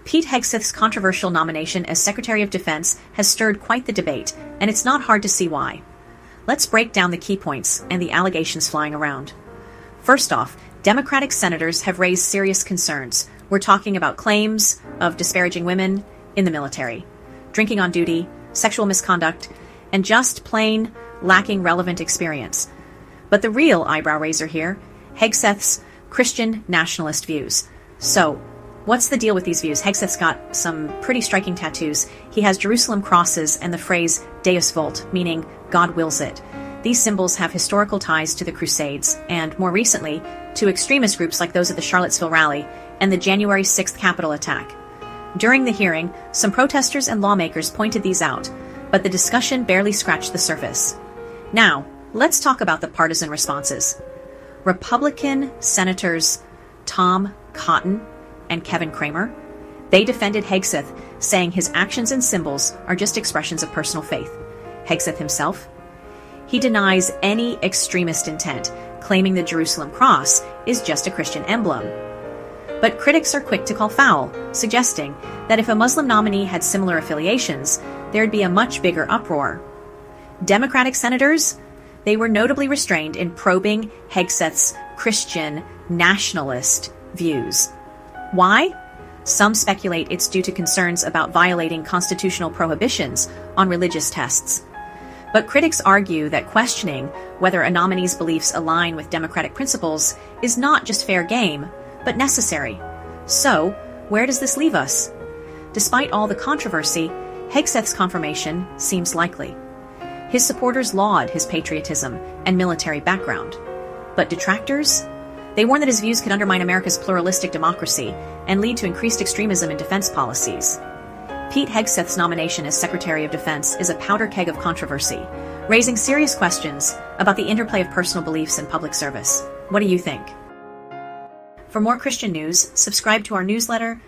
Pete Hegseth's controversial nomination as Secretary of Defense has stirred quite the debate, and it's not hard to see why. Let's break down the key points and the allegations flying around. First off, Democratic senators have raised serious concerns. We're talking about claims of disparaging women in the military, drinking on duty, sexual misconduct, and just plain lacking relevant experience. But the real eyebrow raiser here, Hegseth's Christian nationalist views. So, what's the deal with these views? Hegseth's got some pretty striking tattoos. He has Jerusalem crosses and the phrase Deus Vult, meaning God wills it. These symbols have historical ties to the Crusades, and more recently, to extremist groups like those at the Charlottesville rally and the January 6th Capitol attack. During the hearing, some protesters and lawmakers pointed these out, but the discussion barely scratched the surface. Now, let's talk about the partisan responses. Republican Senators Tom Cotton and Kevin Cramer, they defended Hegseth, saying his actions and symbols are just expressions of personal faith. Hegseth himself, he denies any extremist intent, claiming the Jerusalem cross is just a Christian emblem. But critics are quick to call foul, suggesting that if a Muslim nominee had similar affiliations, there'd be a much bigger uproar. Democratic senators, they were notably restrained in probing Hegseth's Christian nationalist views. Why? Some speculate it's due to concerns about violating constitutional prohibitions on religious tests. But critics argue that questioning whether a nominee's beliefs align with democratic principles is not just fair game, but necessary. So, where does this leave us? Despite all the controversy, Hegseth's confirmation seems likely. His supporters laud his patriotism and military background. But detractors? They warn that his views could undermine America's pluralistic democracy and lead to increased extremism in defense policies. Pete Hegseth's nomination as Secretary of Defense is a powder keg of controversy, raising serious questions about the interplay of personal beliefs and public service. What do you think? For more Christian news, subscribe to our newsletter,